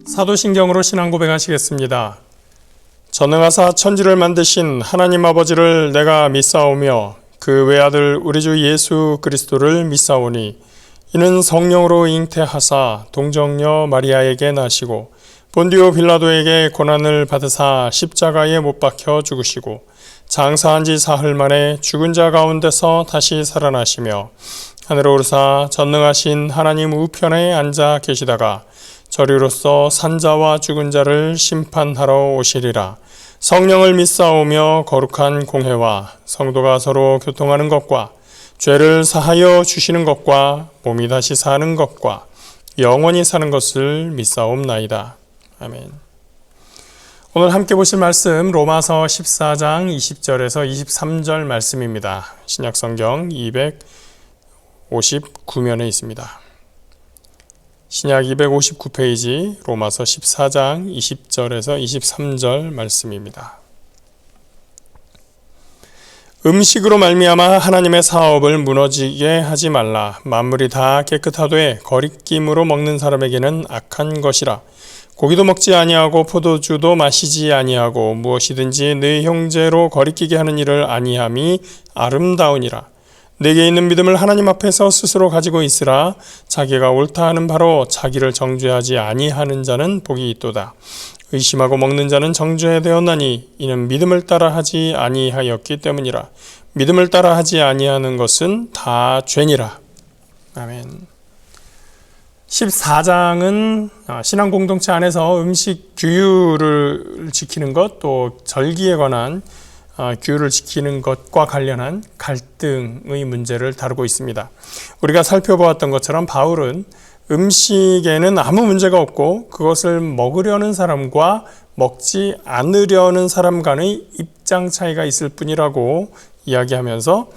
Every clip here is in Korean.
사도신경으로 신앙 고백하시겠습니다. 전능하사 천지를 만드신 하나님 아버지를 내가 믿사오며 그 외아들 우리 주 예수 그리스도를 믿사오니 이는 성령으로 잉태하사 동정녀 마리아에게 나시고 본디오 빌라도에게 고난을 받으사 십자가에 못 박혀 죽으시고 장사한 지 사흘 만에 죽은 자 가운데서 다시 살아나시며 하늘에 오르사 전능하신 하나님 우편에 앉아 계시다가 저리로서 산자와 죽은 자를 심판하러 오시리라. 성령을 믿사오며 거룩한 공회와 성도가 서로 교통하는 것과 죄를 사하여 주시는 것과 몸이 다시 사는 것과 영원히 사는 것을 믿사옵나이다. 아멘. 오늘 함께 보실 말씀 로마서 14장 20절에서 23절 말씀입니다. 신약성경 259면에 있습니다. 신약 259페이지 로마서 14장 20절에서 23절 말씀입니다. 음식으로 말미암아 하나님의 사업을 무너지게 하지 말라. 만물이 다 깨끗하되 거리낌으로 먹는 사람에게는 악한 것이라. 고기도 먹지 아니하고 포도주도 마시지 아니하고 무엇이든지 네 형제로 거리끼게 하는 일을 아니함이 아름다우니라. 내게 있는 믿음을 하나님 앞에서 스스로 가지고 있으라. 자기가 옳다 하는 바로 자기를 정죄하지 아니하는 자는 복이 있도다. 의심하고 먹는 자는 정죄되었나니 이는 믿음을 따라 하지 아니하였기 때문이라. 믿음을 따라 하지 아니하는 것은 다 죄니라. 아멘. 14장은 신앙 공동체 안에서 음식 규율을 지키는 것, 또 절기에 관한 규율을 지키는 것과 관련한 갈등의 문제를 다루고 있습니다. 우리가 살펴보았던 것처럼 바울은 음식에는 아무 문제가 없고 그것을 먹으려는 사람과 먹지 않으려는 사람 간의 입장 차이가 있을 뿐이라고 이야기하면서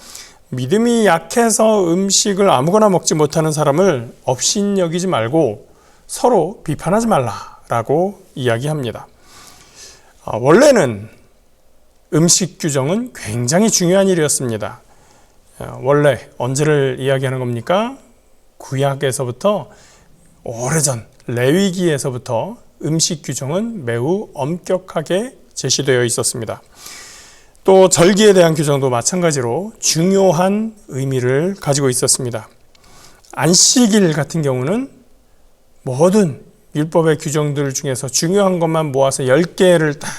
믿음이 약해서 음식을 아무거나 먹지 못하는 사람을 업신여기지 말고 서로 비판하지 말라라고 이야기합니다. 원래는 음식 규정은 굉장히 중요한 일이었습니다. 원래 언제를 이야기하는 겁니까? 구약에서부터 오래전 레위기에서부터 음식 규정은 매우 엄격하게 제시되어 있었습니다. 또 절기에 대한 규정도 마찬가지로 중요한 의미를 가지고 있었습니다. 안식일 같은 경우는 모든 율법의 규정들 중에서 중요한 것만 모아서 10개를 딱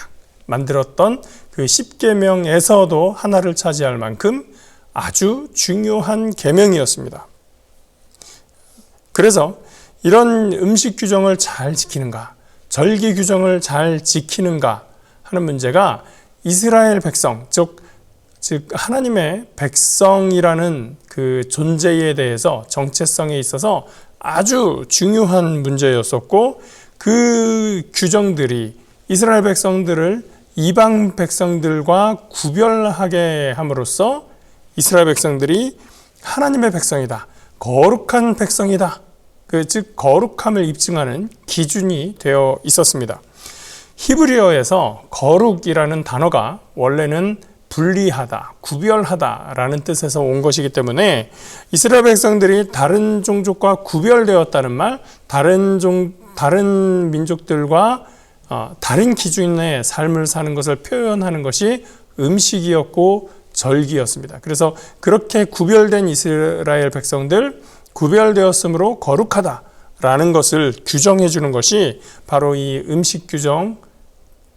만들었던 그 10계명에서도 하나를 차지할 만큼 아주 중요한 계명이었습니다. 그래서 이런 음식 규정을 잘 지키는가, 절기 규정을 잘 지키는가 하는 문제가 이스라엘 백성, 즉 하나님의 백성이라는 그 존재에 대해서 정체성에 있어서 아주 중요한 문제였었고, 그 규정들이 이스라엘 백성들을 이방 백성들과 구별하게 함으로써 이스라엘 백성들이 하나님의 백성이다, 거룩한 백성이다, 즉 거룩함을 입증하는 기준이 되어 있었습니다. 히브리어에서 거룩이라는 단어가 원래는 분리하다, 구별하다 라는 뜻에서 온 것이기 때문에 이스라엘 백성들이 다른 종족과 구별되었다는 말, 다른 민족들과 다른 기준의 삶을 사는 것을 표현하는 것이 음식이었고 절기였습니다. 그래서 그렇게 구별된 이스라엘 백성들, 구별되었으므로 거룩하다라는 것을 규정해 주는 것이 바로 이 음식 규정,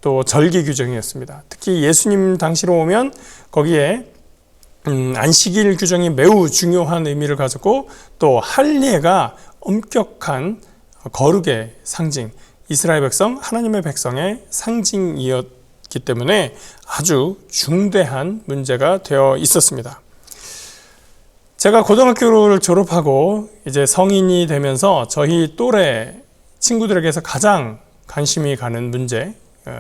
또 절기 규정이었습니다. 특히 예수님 당시로 오면 거기에 안식일 규정이 매우 중요한 의미를 가졌고, 또 할례가 엄격한 거룩의 상징, 이스라엘 백성, 하나님의 백성의 상징이었기 때문에 아주 중대한 문제가 되어 있었습니다. 제가 고등학교를 졸업하고 이제 성인이 되면서 저희 또래 친구들에게서 가장 관심이 가는 문제,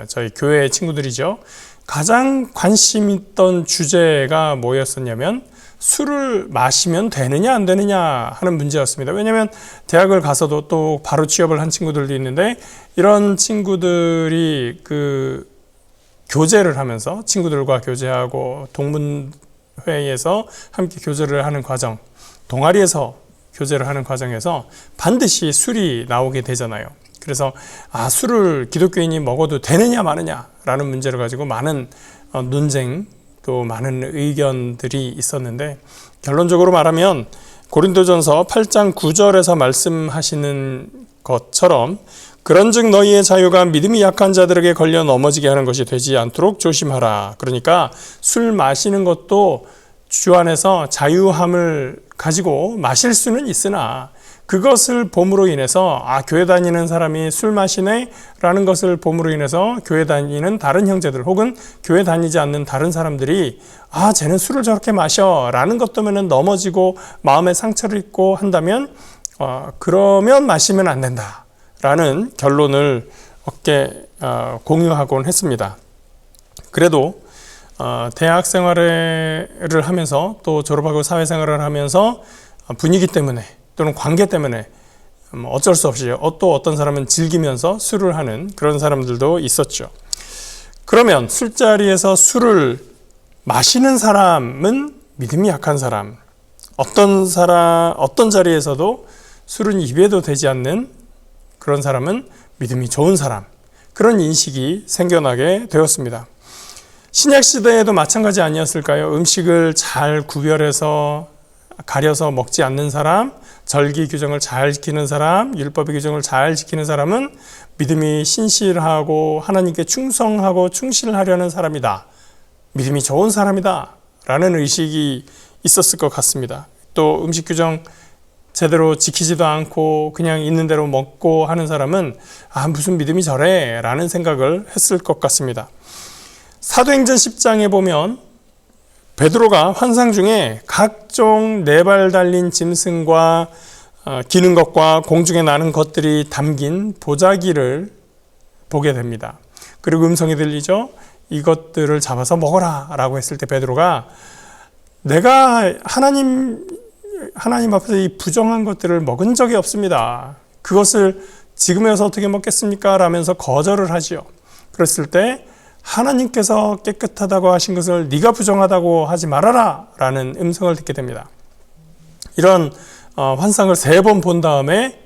저희 교회 친구들이죠. 가장 관심 있던 주제가 뭐였었냐면 술을 마시면 되느냐 안 되느냐 하는 문제였습니다. 왜냐하면 대학을 가서도 또 바로 취업을 한 친구들도 있는데, 이런 친구들이 그 교제를 하면서 친구들과 교제하고 동문회에서 함께 교제를 하는 과정, 동아리에서 교제를 하는 과정에서 반드시 술이 나오게 되잖아요. 그래서 술을 기독교인이 먹어도 되느냐 마느냐라는 문제를 가지고 많은 논쟁 또 많은 의견들이 있었는데, 결론적으로 말하면 고린도전서 8장 9절에서 말씀하시는 것처럼 그런즉 너희의 자유가 믿음이 약한 자들에게 걸려 넘어지게 하는 것이 되지 않도록 조심하라. 그러니까 술 마시는 것도 주 안에서 자유함을 가지고 마실 수는 있으나 그것을 봄으로 인해서 교회 다니는 사람이 술 마시네 라는 것을 봄으로 인해서 교회 다니는 다른 형제들 혹은 교회 다니지 않는 다른 사람들이 쟤는 술을 저렇게 마셔 라는 것 때문에 넘어지고 마음에 상처를 입고 한다면 그러면 마시면 안 된다 라는 결론을 공유하곤 했습니다. 그래도 대학 생활을 하면서 또 졸업하고 사회생활을 하면서 분위기 때문에 또는 관계 때문에 어쩔 수 없이 또 어떤 사람은 즐기면서 술을 하는 그런 사람들도 있었죠. 그러면 술자리에서 술을 마시는 사람은 믿음이 약한 사람, 어떤 자리에서도 술은 입에도 되지 않는 그런 사람은 믿음이 좋은 사람, 그런 인식이 생겨나게 되었습니다. 신약시대에도 마찬가지 아니었을까요? 음식을 잘 구별해서 가려서 먹지 않는 사람, 절기 규정을 잘 지키는 사람, 율법의 규정을 잘 지키는 사람은 믿음이 신실하고 하나님께 충성하고 충실하려는 사람이다. 믿음이 좋은 사람이다. 라는 의식이 있었을 것 같습니다. 또 음식 규정 제대로 지키지도 않고 그냥 있는 대로 먹고 하는 사람은 무슨 믿음이 저래? 라는 생각을 했을 것 같습니다. 사도행전 10장에 보면 베드로가 환상 중에 각종 네 발 달린 짐승과 기는 것과 공중에 나는 것들이 담긴 보자기를 보게 됩니다. 그리고 음성이 들리죠. 이것들을 잡아서 먹어라 라고 했을 때 베드로가 내가 하나님 앞에서 이 부정한 것들을 먹은 적이 없습니다. 그것을 지금에서 어떻게 먹겠습니까? 라면서 거절을 하지요. 그랬을 때 하나님께서 깨끗하다고 하신 것을 네가 부정하다고 하지 말아라 라는 음성을 듣게 됩니다. 이런 환상을 3번 본 다음에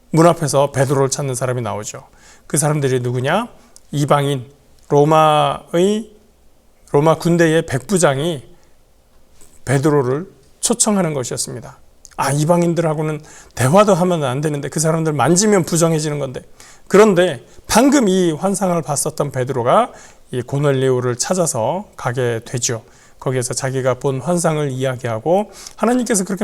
문 앞에서 베드로를 찾는 사람이 나오죠. 그 사람들이 누구냐? 이방인 로마 군대의 백부장이 베드로를 초청하는 것이었습니다. 이방인들하고는 대화도 하면 안 되는데 그 사람들 만지면 부정해지는 건데, 그런데 방금 이 환상을 봤었던 베드로가 이 고넬료를 찾아서 가게 되죠. 거기에서 자기가 본 환상을 이야기하고 하나님께서 그렇게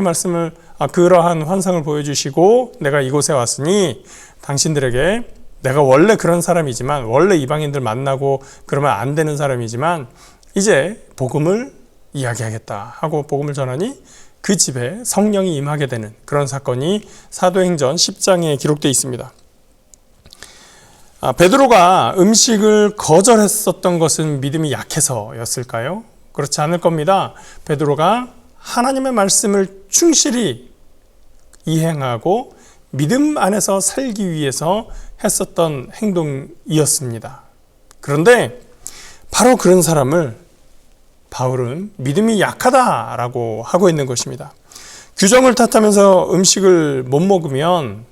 그러한 환상을 보여주시고 내가 이곳에 왔으니 당신들에게 내가 원래 그런 사람이지만 원래 이방인들 만나고 그러면 안 되는 사람이지만 이제 복음을 이야기하겠다 하고 복음을 전하니 그 집에 성령이 임하게 되는 그런 사건이 사도행전 10장에 기록되어 있습니다. 베드로가 음식을 거절했었던 것은 믿음이 약해서였을까요? 그렇지 않을 겁니다. 베드로가 하나님의 말씀을 충실히 이행하고 믿음 안에서 살기 위해서 했었던 행동이었습니다. 그런데 바로 그런 사람을 바울은 믿음이 약하다라고 하고 있는 것입니다. 규정을 탓하면서 음식을 못 먹으면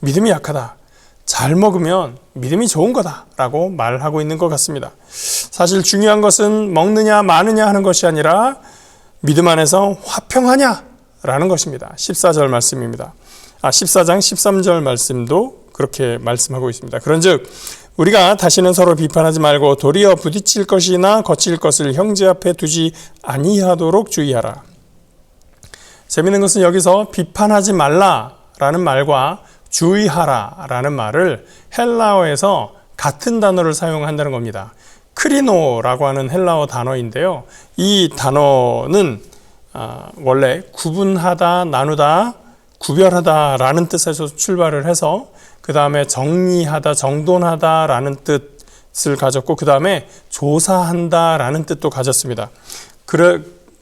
믿음이 약하다. 잘 먹으면 믿음이 좋은 거다라고 말하고 있는 것 같습니다. 사실 중요한 것은 먹느냐 마느냐 하는 것이 아니라 믿음 안에서 화평하냐라는 것입니다. 14절 말씀입니다. 14장 13절 말씀도 그렇게 말씀하고 있습니다. 그런즉 우리가 다시는 서로 비판하지 말고 도리어 부딪힐 것이나 거칠 것을 형제 앞에 두지 아니하도록 주의하라. 재미있는 것은 여기서 비판하지 말라라는 말과 주의하라라는 말을 헬라어에서 같은 단어를 사용한다는 겁니다. 크리노라고 하는 헬라어 단어인데요. 이 단어는 원래 구분하다, 나누다, 구별하다라는 뜻에서 출발을 해서 그 다음에 정리하다, 정돈하다라는 뜻을 가졌고 그 다음에 조사한다라는 뜻도 가졌습니다.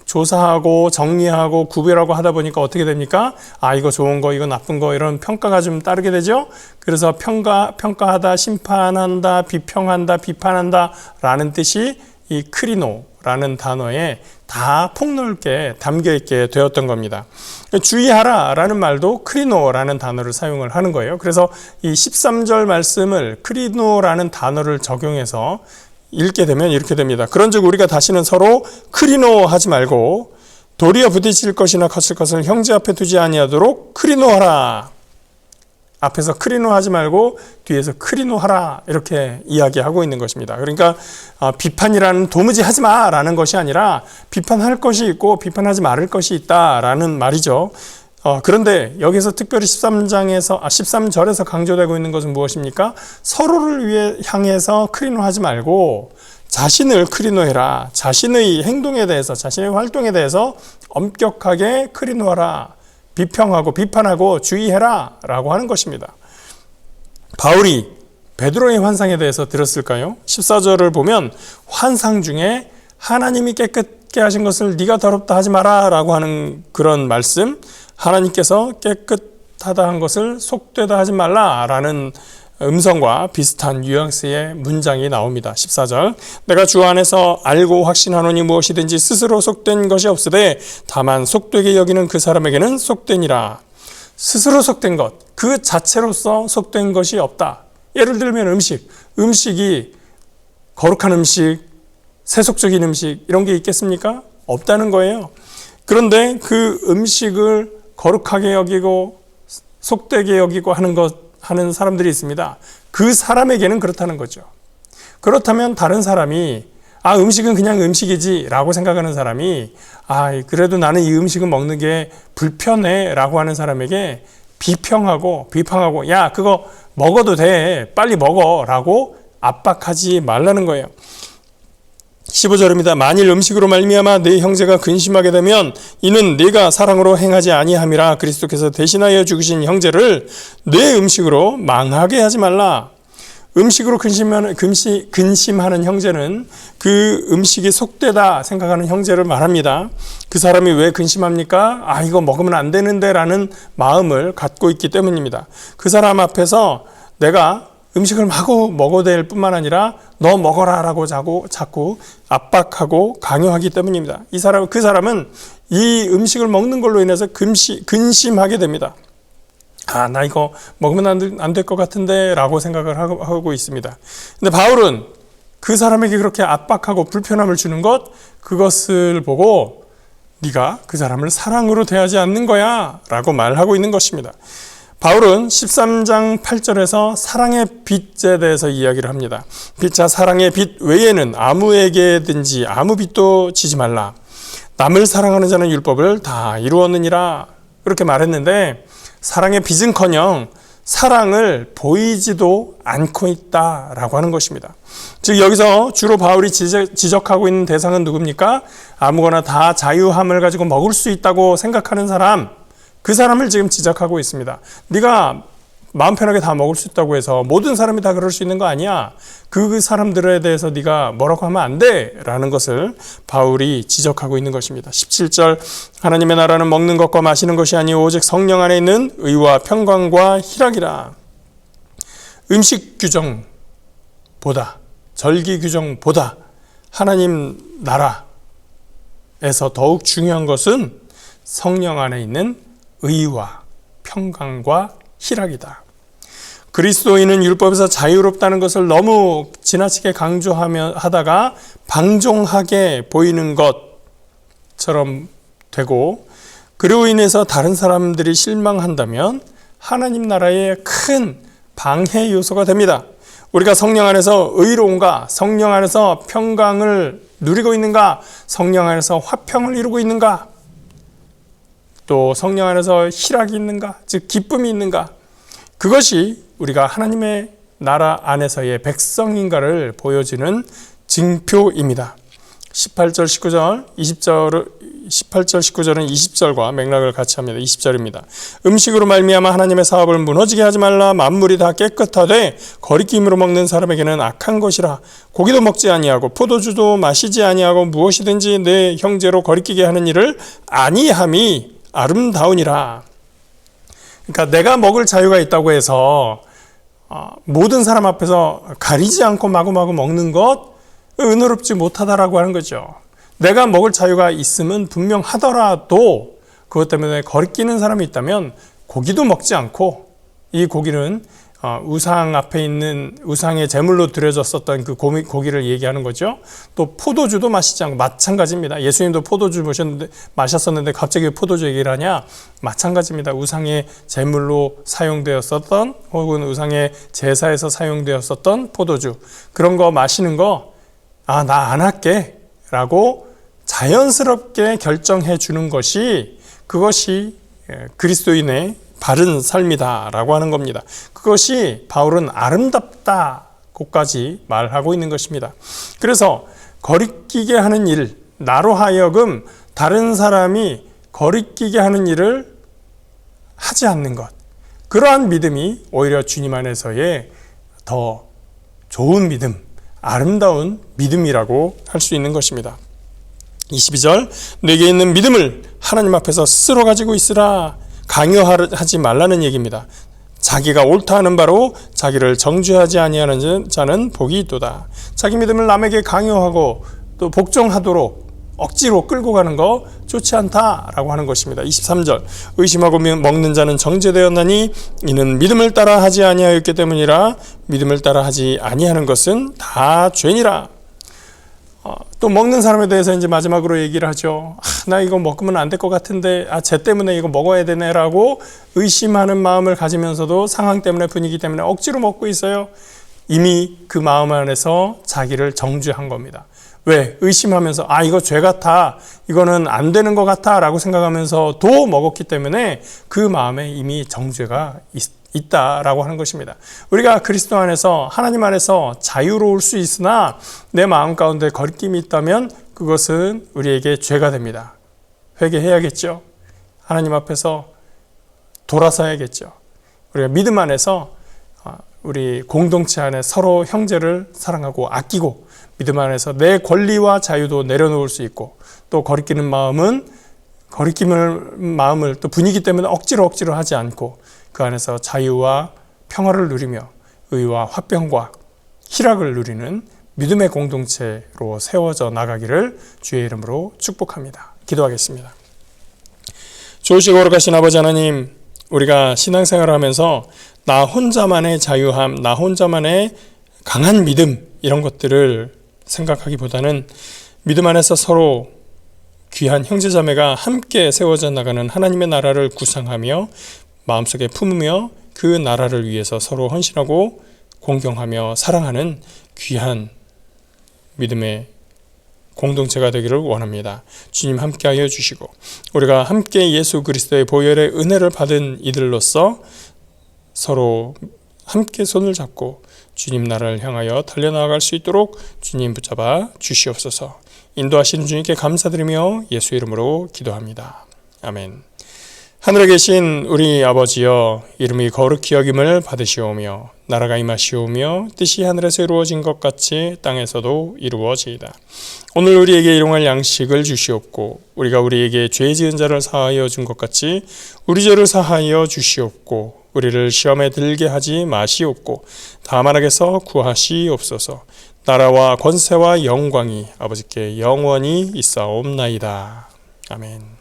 조사하고 정리하고 구별하고 하다 보니까 어떻게 됩니까? 이거 좋은 거, 이거 나쁜 거 이런 평가가 좀 따르게 되죠. 그래서 평가하다, 심판한다, 비평한다, 비판한다 라는 뜻이 이 크리노 크리노라는 단어에 다 폭넓게 담겨 있게 되었던 겁니다. 주의하라라는 말도 크리노라는 단어를 사용을 하는 거예요. 그래서 이 13절 말씀을 크리노라는 단어를 적용해서 읽게 되면 이렇게 됩니다. 그런즉 우리가 다시는 서로 크리노하지 말고 도리어 부딪힐 것이나 거칠 것을 형제 앞에 두지 아니하도록 크리노하라. 앞에서 크리노하지 말고 뒤에서 크리노하라 이렇게 이야기하고 있는 것입니다. 그러니까 비판이라는 도무지 하지 마라는 것이 아니라 비판할 것이 있고 비판하지 말을 것이 있다라는 말이죠. 그런데 여기서 특별히 13절에서 강조되고 있는 것은 무엇입니까? 서로를 향해서 크리노하지 말고 자신을 크리노해라. 자신의 행동에 대해서, 자신의 활동에 대해서 엄격하게 크리노하라. 비평하고 비판하고 주의해라 라고 하는 것입니다. 바울이 베드로의 환상에 대해서 들었을까요? 14절을 보면 환상 중에 하나님이 깨끗게 하신 것을 네가 더럽다 하지 마라 라고 하는 그런 말씀, 하나님께서 깨끗하다 한 것을 속되다 하지 말라 라는 음성과 비슷한 뉘앙스의 문장이 나옵니다. 14절 내가 주 안에서 알고 확신하노니 무엇이든지 스스로 속된 것이 없으되 다만 속되게 여기는 그 사람에게는 속되니라. 스스로 속된 것, 그 자체로서 속된 것이 없다. 예를 들면 음식이 거룩한 음식, 세속적인 음식 이런 게 있겠습니까? 없다는 거예요. 그런데 그 음식을 거룩하게 여기고 속되게 여기고 하는 사람들이 있습니다. 그 사람에게는 그렇다는 거죠. 그렇다면 다른 사람이 음식은 그냥 음식이지 라고 생각하는 사람이 그래도 나는 이 음식은 먹는 게 불편해 라고 하는 사람에게 비평하고 비판하고 야 그거 먹어도 돼 빨리 먹어 라고 압박하지 말라는 거예요. 15절입니다. 만일 음식으로 말미암아 네 형제가 근심하게 되면 이는 네가 사랑으로 행하지 아니함이라. 그리스도께서 대신하여 죽으신 형제를 네 음식으로 망하게 하지 말라. 음식으로 근심하는 형제는 그 음식이 속되다 생각하는 형제를 말합니다. 그 사람이 왜 근심합니까? 이거 먹으면 안 되는데 라는 마음을 갖고 있기 때문입니다. 그 사람 앞에서 내가 음식을 마구 먹어야 될 뿐만 아니라 너 먹어라 라고 자꾸 압박하고 강요하기 때문입니다. 그 사람은 이 음식을 먹는 걸로 인해서 근심하게 됩니다. 나 이거 먹으면 안 될 것 같은데 라고 생각을 하고 있습니다. 근데 바울은 그 사람에게 그렇게 압박하고 불편함을 주는 그것을 보고 네가 그 사람을 사랑으로 대하지 않는 거야 라고 말하고 있는 것입니다. 바울은 13장 8절에서 사랑의 빚에 대해서 이야기를 합니다. 자, 사랑의 빚 외에는 아무에게든지 아무 빚도 지지 말라. 남을 사랑하는 자는 율법을 다 이루었느니라. 그렇게 말했는데 사랑의 빚은커녕 사랑을 보이지도 않고 있다라고 하는 것입니다. 즉 여기서 주로 바울이 지적하고 있는 대상은 누굽니까? 아무거나 다 자유함을 가지고 먹을 수 있다고 생각하는 사람, 그 사람을 지금 지적하고 있습니다. 네가 마음 편하게 다 먹을 수 있다고 해서 모든 사람이 다 그럴 수 있는 거 아니야. 그 사람들에 대해서 네가 뭐라고 하면 안 돼 라는 것을 바울이 지적하고 있는 것입니다. 17절 하나님의 나라는 먹는 것과 마시는 것이 아니오 오직 성령 안에 있는 의와 평강과 희락이라. 음식 규정보다 절기 규정보다 하나님 나라에서 더욱 중요한 것은 성령 안에 있는 의와 평강과 희락이다. 그리스도인은 율법에서 자유롭다는 것을 너무 지나치게 하다가 방종하게 보이는 것처럼 되고 그로 인해서 다른 사람들이 실망한다면 하나님 나라의 큰 방해 요소가 됩니다. 우리가 성령 안에서 의로운가, 성령 안에서 평강을 누리고 있는가, 성령 안에서 화평을 이루고 있는가, 또 성령 안에서 희락이 있는가, 즉 기쁨이 있는가, 그것이 우리가 하나님의 나라 안에서의 백성인가를 보여주는 징표입니다. 18절 19절 18절 19절은 20절과 맥락을 같이 합니다. 20절입니다. 음식으로 말미암아 하나님의 사업을 무너지게 하지 말라. 만물이 다 깨끗하되 거리낌으로 먹는 사람에게는 악한 것이라. 고기도 먹지 아니하고 포도주도 마시지 아니하고 무엇이든지 내 형제로 거리끼게 하는 일을 아니함이 아름다우니라. 그러니까 내가 먹을 자유가 있다고 해서 모든 사람 앞에서 가리지 않고 마구마구 먹는 것 은혜롭지 못하다라고 하는 거죠. 내가 먹을 자유가 있음은 분명하더라도 그것 때문에 거리끼는 사람이 있다면 고기도 먹지 않고, 이 고기는 우상 앞에 있는 우상의 제물로 드려졌었던 그 고기를 얘기하는 거죠. 또 포도주도 마시지 않고, 마찬가지입니다. 예수님도 포도주 마셨었는데 갑자기 왜 포도주 얘기를 하냐? 마찬가지입니다. 우상의 제물로 사용되었었던, 혹은 우상의 제사에서 사용되었었던 포도주, 그런 거 마시는 거 나 안 할게 라고 자연스럽게 결정해 주는 것이, 그것이 그리스도인의 바른 삶이다라고 하는 겁니다. 그것이 바울은 아름답다고까지 말하고 있는 것입니다. 그래서 거리끼게 하는 일, 나로 하여금 다른 사람이 거리끼게 하는 일을 하지 않는 것, 그러한 믿음이 오히려 주님 안에서의 더 좋은 믿음, 아름다운 믿음이라고 할 수 있는 것입니다. 22절, 내게 있는 믿음을 하나님 앞에서 스스로 가지고 있으라. 강요하지 말라는 얘기입니다. 자기가 옳다 하는 바로 자기를 정죄하지 아니하는 자는 복이 있도다. 자기 믿음을 남에게 강요하고 또 복종하도록 억지로 끌고 가는 거 좋지 않다라고 하는 것입니다. 23절, 의심하고 먹는 자는 정죄되었나니 이는 믿음을 따라 하지 아니하였기 때문이라. 믿음을 따라 하지 아니하는 것은 다 죄니라. 또 먹는 사람에 대해서 이제 마지막으로 얘기를 하죠. 나 이거 먹으면 안 될 것 같은데, 쟤 때문에 이거 먹어야 되네라고 의심하는 마음을 가지면서도 상황 때문에, 분위기 때문에 억지로 먹고 있어요. 이미 그 마음 안에서 자기를 정죄한 겁니다. 왜? 의심하면서 이거 죄 같아, 이거는 안 되는 것 같아 라고 생각하면서 도 먹었기 때문에 그 마음에 이미 정죄가 있다라고 하는 것입니다. 우리가 그리스도 안에서, 하나님 안에서 자유로울 수 있으나 내 마음 가운데 거리낌이 있다면 그것은 우리에게 죄가 됩니다. 회개해야겠죠. 하나님 앞에서 돌아서야겠죠. 우리가 믿음 안에서 우리 공동체 안에 서로 형제를 사랑하고 아끼고, 믿음 안에서 내 권리와 자유도 내려놓을 수 있고, 또 거리끼는 마음을 또 분위기 때문에 억지로 하지 않고 그 안에서 자유와 평화를 누리며 의와 화평과 희락을 누리는 믿음의 공동체로 세워져 나가기를 주의 이름으로 축복합니다. 기도하겠습니다. 좋으시고 거룩하신 아버지 하나님, 우리가 신앙생활을 하면서 나 혼자만의 자유함, 나 혼자만의 강한 믿음, 이런 것들을 생각하기보다는 믿음 안에서 서로 귀한 형제자매가 함께 세워져 나가는 하나님의 나라를 구상하며 마음속에 품으며 그 나라를 위해서 서로 헌신하고 공경하며 사랑하는 귀한 믿음의 공동체가 되기를 원합니다. 주님 함께하여 주시고, 우리가 함께 예수 그리스도의 보혈의 은혜를 받은 이들로서 서로 함께 손을 잡고 주님 나라를 향하여 달려나갈 수 있도록 주님 붙잡아 주시옵소서. 인도하시는 주님께 감사드리며 예수 이름으로 기도합니다. 아멘. 하늘에 계신 우리 아버지여, 이름이 거룩히 여김을 받으시오며 나라가 임하시오며 뜻이 하늘에서 이루어진 것 같이 땅에서도 이루어지이다. 오늘 우리에게 일용할 양식을 주시옵고, 우리가 우리에게 죄 지은 자를 사하여 준 것 같이 우리 죄를 사하여 주시옵고, 우리를 시험에 들게 하지 마시옵고 다만 악에서 구하시옵소서. 나라와 권세와 영광이 아버지께 영원히 있사옵나이다. 아멘.